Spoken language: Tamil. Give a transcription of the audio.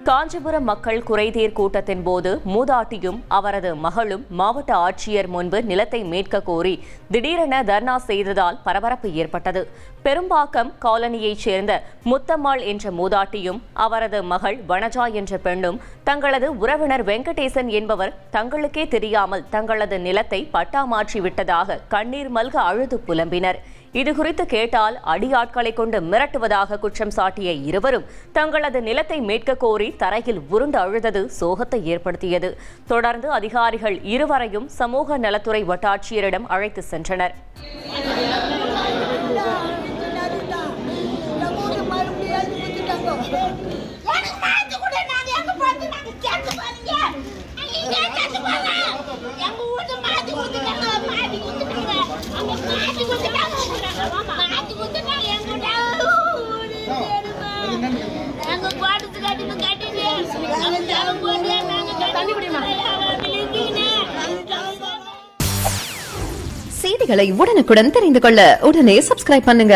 காஞ்சிபுரம் மக்கள் குறைதீர் கூட்டத்தின் போது மூதாட்டியும் அவரது மகளும் மாவட்ட ஆட்சியர் முன்பு நிலத்தை மீட்க கோரி திடீரென தர்ணா செய்ததால் பரபரப்பு ஏற்பட்டது. பெரும்பாக்கம் காலனியைச் சேர்ந்த முத்தம்மாள் என்ற மூதாட்டியும் அவரது மகள் வனஜா என்ற பெண்ணும் தங்களது உறவினர் வெங்கடேசன் என்பவர் தங்களுக்கே தெரியாமல் தங்களது நிலத்தை பட்டா மாற்றி விட்டதாக கண்ணீர் மல்க அழுது புலம்பினர். இதுகுறித்து கேட்டால் அடியாட்களை கொண்டு மிரட்டுவதாக குற்றம் சாட்டிய இருவரும் தங்களது நிலத்தை மீட்க கோரி தரையில் உருண்டு அழுதது சோகத்தை ஏற்படுத்தியது. தொடர்ந்து அதிகாரிகள் இருவரையும் சமூக நலத்துறை வட்டாட்சியரிடம் அழைத்து சென்றனர். செய்திகளை உடனுக்குடன் தெரிந்து கொள்ள உடனே சப்ஸ்கிரைப் பண்ணுங்க.